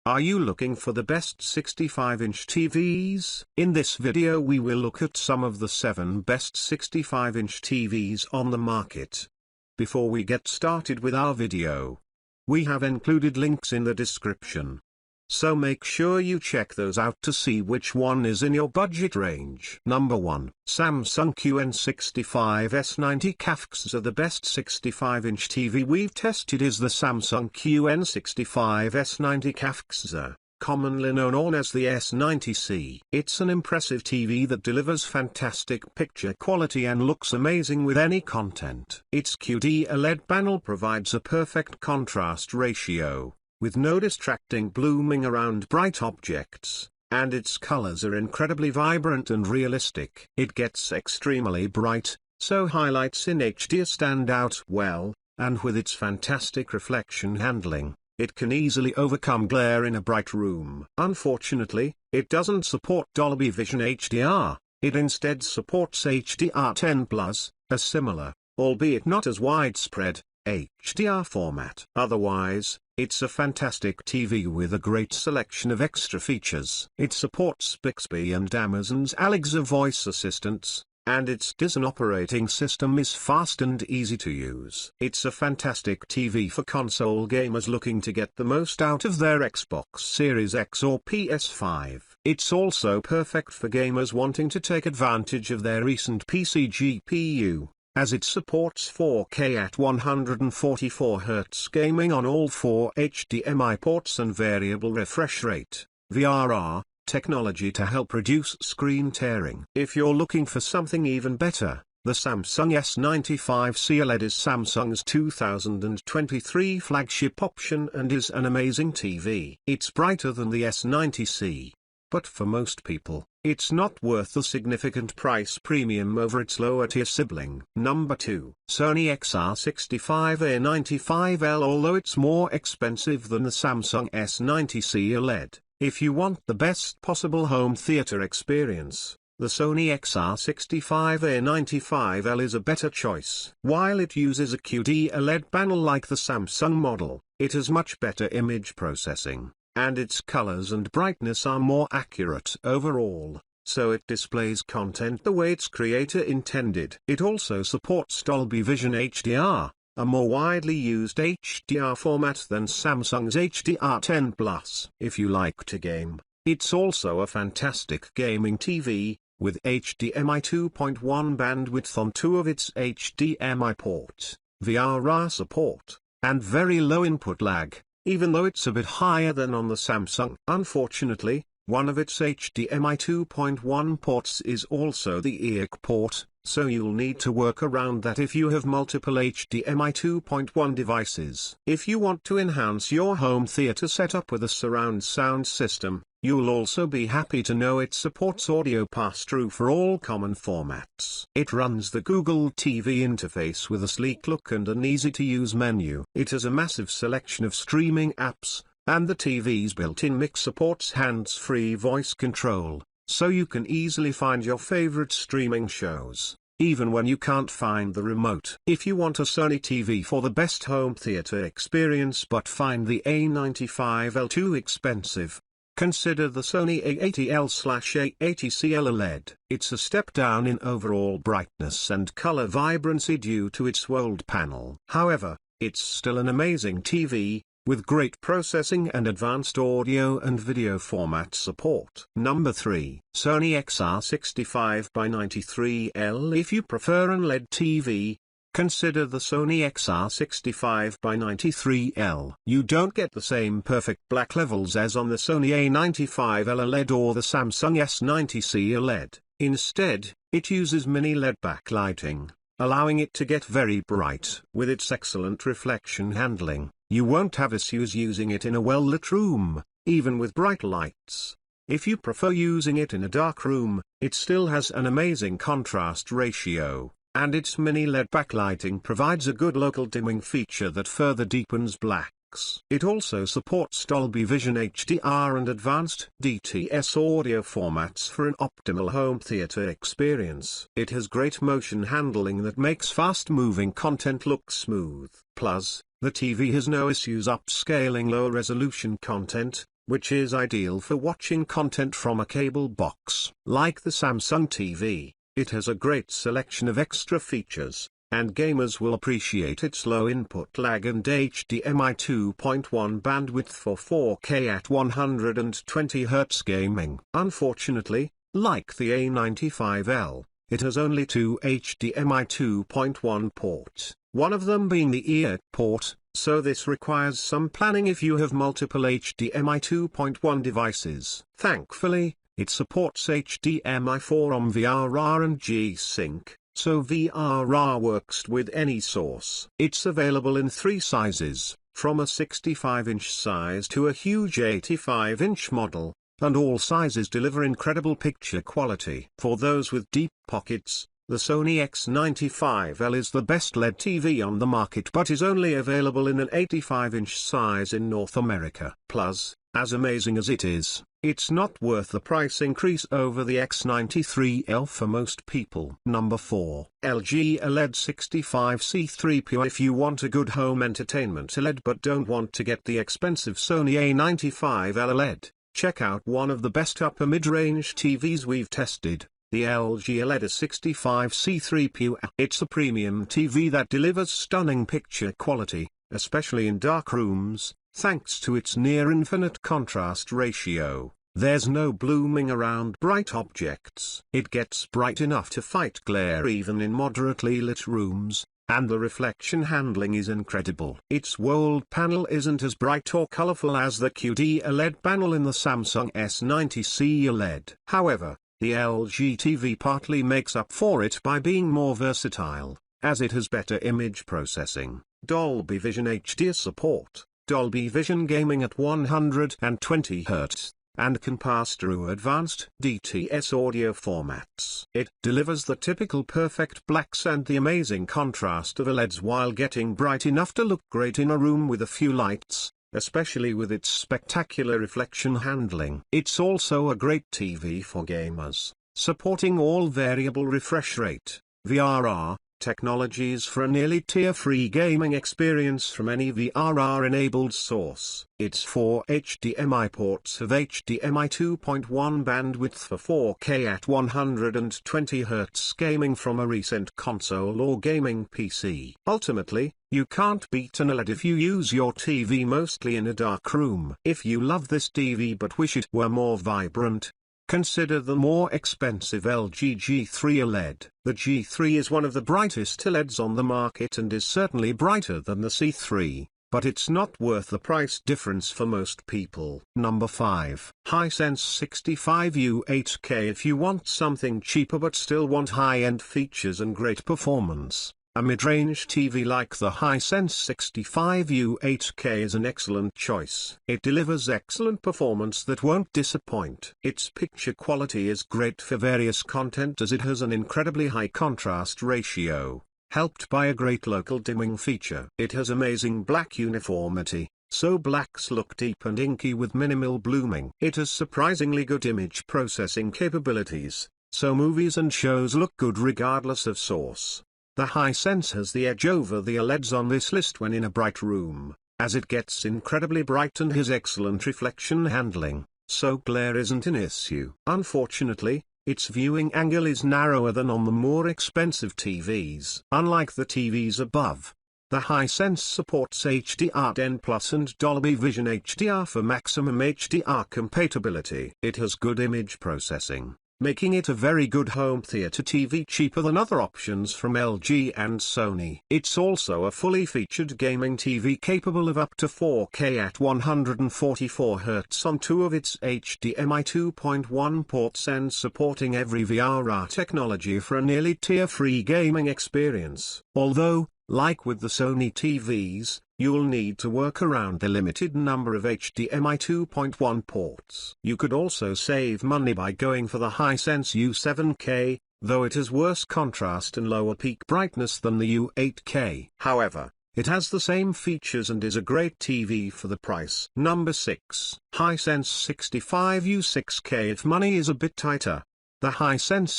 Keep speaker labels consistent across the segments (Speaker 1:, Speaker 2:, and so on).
Speaker 1: Are you looking for the best 65-inch TVs? In this video we will look at some of the 7 best 65-inch TVs on the market. Before we get started with our video, we have included links in the description. So make sure you check those out to see which one is in your budget range. Number 1. Samsung QN65S90L. The best 65-inch TV we've tested is the Samsung QN65S90L, commonly known as the S90C. It's an impressive TV that delivers fantastic picture quality and looks amazing with any content. Its QD OLED panel provides a perfect contrast ratio, with no distracting blooming around bright objects, and its colors are incredibly vibrant and realistic. It gets extremely bright, so highlights in HD stand out well, and with its fantastic reflection handling, it can easily overcome glare in a bright room. Unfortunately, it doesn't support Dolby Vision HDR, it instead supports HDR10+, a similar, albeit not as widespread, HDR format. Otherwise, it's a fantastic TV with a great selection of extra features. It supports Bixby and Amazon's Alexa voice assistants, and its Tizen operating system is fast and easy to use. It's a fantastic TV for console gamers looking to get the most out of their Xbox Series X or PS5. It's also perfect for gamers wanting to take advantage of their recent PC GPU, as it supports 4K at 144Hz gaming on all 4 HDMI ports and variable refresh rate, VRR, technology to help reduce screen tearing. If you're looking for something even better, the Samsung S95C OLED is Samsung's 2023 flagship option and is an amazing TV. It's brighter than the S90C, but for most people, it's not worth the significant price premium over its lower-tier sibling. Number 2. Sony XR65A95L. Although it's more expensive than the Samsung S90C OLED, if you want the best possible home theater experience, the Sony XR65A95L is a better choice. While it uses a QD OLED panel like the Samsung model, it has much better image processing, and its colors and brightness are more accurate overall, so it displays content the way its creator intended. It also supports Dolby Vision HDR, a more widely used HDR format than Samsung's HDR10+. If you like to game, it's also a fantastic gaming TV, with HDMI 2.1 bandwidth on 2 of its HDMI ports, VRR support, and very low input lag, even though it's a bit higher than on the Samsung. Unfortunately, one of its HDMI 2.1 ports is also the EAC port, so you'll need to work around that if you have multiple HDMI 2.1 devices. If you want to enhance your home theater setup with a surround sound system, you'll also be happy to know it supports audio pass-through for all common formats. It runs the Google TV interface with a sleek look and an easy-to-use menu. It has a massive selection of streaming apps, and the TV's built-in mix supports hands-free voice control, so you can easily find your favorite streaming shows, even when you can't find the remote. If you want a Sony TV for the best home theater experience but find the A95L too expensive, consider the Sony A80L/A80CL OLED. It's a step down in overall brightness and color vibrancy due to its world panel. However, it's still an amazing TV, with great processing and advanced audio and video format support. Number 3. Sony XR65A93L. If you prefer an OLED TV, consider the Sony XR65A93L. You don't get the same perfect black levels as on the Sony A95L OLED or the Samsung S90C OLED. Instead, it uses mini LED backlighting, allowing it to get very bright. With its excellent reflection handling, you won't have issues using it in a well-lit room, even with bright lights. If you prefer using it in a dark room, it still has an amazing contrast ratio, and its mini LED backlighting provides a good local dimming feature that further deepens blacks. It also supports Dolby Vision HDR and advanced DTS audio formats for an optimal home theater experience. It has great motion handling that makes fast-moving content look smooth. Plus, the TV has no issues upscaling low-resolution content, which is ideal for watching content from a cable box. Like the Samsung TV, it has a great selection of extra features, and gamers will appreciate its low input lag and HDMI 2.1 bandwidth for 4K at 120Hz gaming. Unfortunately, like the A95L, it has only two HDMI 2.1 ports, one of them being the ear port, so this requires some planning if you have multiple HDMI 2.1 devices. Thankfully, it supports HDMI 4 VRR and G-Sync, so VRR works with any source. It's available in 3 sizes, from a 65-inch size to a huge 85-inch model, and all sizes deliver incredible picture quality. For those with deep pockets, the Sony X95L is the best LED TV on the market but is only available in an 85-inch size in North America. Plus, as amazing as it is, it's not worth the price increase over the X93L for most people. Number 4. LG OLED 65C3P. If you want a good home entertainment OLED but don't want to get the expensive Sony A95L OLED, check out one of the best upper mid-range TVs we've tested, the LG OLED 65C3P. It's a premium TV that delivers stunning picture quality, especially in dark rooms, thanks to its near-infinite contrast ratio. There's no blooming around bright objects. It gets bright enough to fight glare even in moderately lit rooms, and the reflection handling is incredible. Its world panel isn't as bright or colorful as the QD OLED panel in the Samsung S90C OLED. However, the LG TV partly makes up for it by being more versatile, as it has better image processing, Dolby Vision HDR support, Dolby Vision gaming at 120 Hz, and can pass through advanced DTS audio formats. It delivers the typical perfect blacks and the amazing contrast of OLEDs while getting bright enough to look great in a room with a few lights, especially with its spectacular reflection handling. It's also a great TV for gamers, supporting all variable refresh rate, VRR, technologies for a nearly tear-free gaming experience from any VRR-enabled source. Its 4 HDMI ports have HDMI 2.1 bandwidth for 4K at 120Hz gaming from a recent console or gaming PC. Ultimately, you can't beat an OLED if you use your TV mostly in a dark room. If you love this TV but wish it were more vibrant, consider the more expensive LG G3 OLED. The G3 is one of the brightest OLEDs on the market and is certainly brighter than the C3, but it's not worth the price difference for most people. Number 5. HighSense 65U8K. If you want something cheaper but still want high-end features and great performance, a mid-range TV like the HighSense 65U8K is an excellent choice. It delivers excellent performance that won't disappoint. Its picture quality is great for various content as it has an incredibly high contrast ratio, helped by a great local dimming feature. It has amazing black uniformity, so blacks look deep and inky with minimal blooming. It has surprisingly good image processing capabilities, so movies and shows look good regardless of source. The HighSense has the edge over the OLEDs on this list when in a bright room, as it gets incredibly bright and has excellent reflection handling, so glare isn't an issue. Unfortunately, its viewing angle is narrower than on the more expensive TVs. Unlike the TVs above, the HighSense supports HDR10+ and Dolby Vision HDR for maximum HDR compatibility. It has good image processing, making it a very good home theater TV, cheaper than other options from LG and Sony. It's also a fully featured gaming TV capable of up to 4K at 144 Hz on 2 of its HDMI 2.1 ports and supporting every VRR technology for a nearly tear-free gaming experience. Although, like with the Sony TVs, you'll need to work around the limited number of HDMI 2.1 ports. You could also save money by going for the HighSense U7K, though it has worse contrast and lower peak brightness than the U8K. However, it has the same features and is a great TV for the price. Number 6. HighSense 65U6K. If money is a bit tighter, The HighSense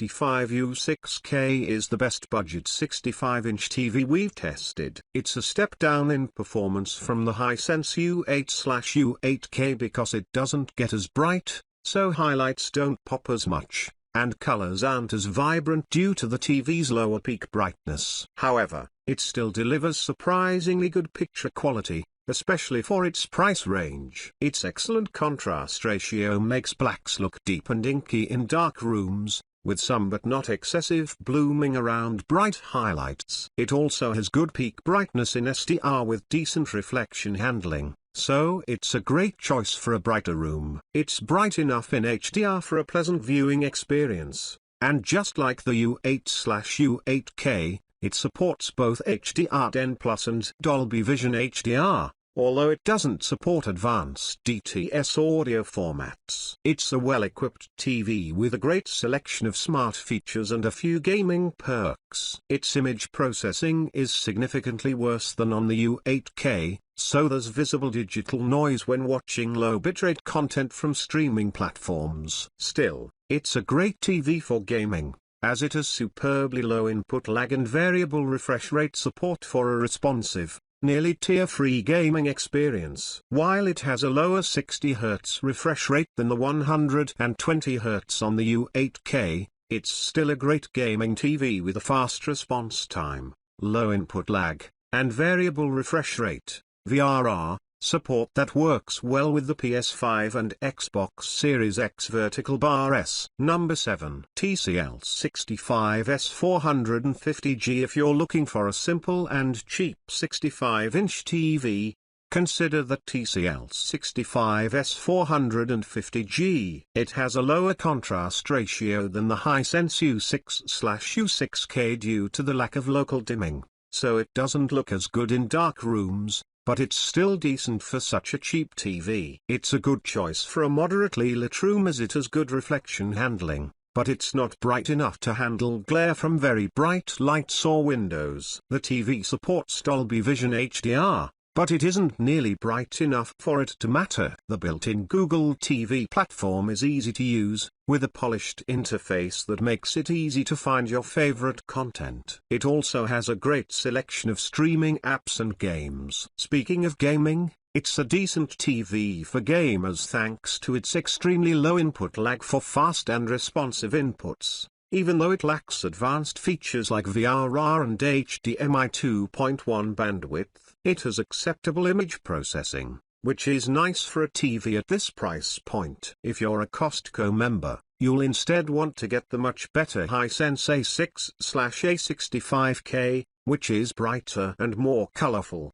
Speaker 1: 65U6K is the best budget 65-inch TV we've tested. It's a step down in performance from the HighSense U8/U8K because it doesn't get as bright, so highlights don't pop as much, and colors aren't as vibrant due to the TV's lower peak brightness. However, it still delivers surprisingly good picture quality, especially for its price range. Its excellent contrast ratio makes blacks look deep and inky in dark rooms, with some but not excessive blooming around bright highlights. It also has good peak brightness in SDR with decent reflection handling, so it's a great choice for a brighter room. It's bright enough in HDR for a pleasant viewing experience, and just like the U8/U8K, it supports both HDR10+ and Dolby Vision HDR, although it doesn't support advanced DTS audio formats. It's a well-equipped TV with a great selection of smart features and a few gaming perks. Its image processing is significantly worse than on the U8K, so there's visible digital noise when watching low bitrate content from streaming platforms. Still, it's a great TV for gaming, as it has superbly low input lag and variable refresh rate support for a responsive, nearly tear-free gaming experience. While it has a lower 60Hz refresh rate than the 120Hz on the U8K, it's still a great gaming TV with a fast response time, low input lag, and variable refresh rate, VRR, support that works well with the PS5 and Xbox Series X vertical bar S. Number 7. TCL 65S450G. If you're looking for a simple and cheap 65-inch TV, consider the TCL 65S450G. It has a lower contrast ratio than the HighSense U6/U6K due to the lack of local dimming, so it doesn't look as good in dark rooms, but it's still decent for such a cheap TV. It's a good choice for a moderately lit room as it has good reflection handling, but it's not bright enough to handle glare from very bright lights or windows. The TV supports Dolby Vision HDR, but it isn't nearly bright enough for it to matter. The built-in Google TV platform is easy to use, with a polished interface that makes it easy to find your favorite content. It also has a great selection of streaming apps and games. Speaking of gaming, it's a decent TV for gamers thanks to its extremely low input lag for fast and responsive inputs. Even though it lacks advanced features like VRR and HDMI 2.1 bandwidth, it has acceptable image processing, which is nice for a TV at this price point. If you're a Costco member, you'll instead want to get the much better HighSense A6/A65K, which is brighter and more colorful.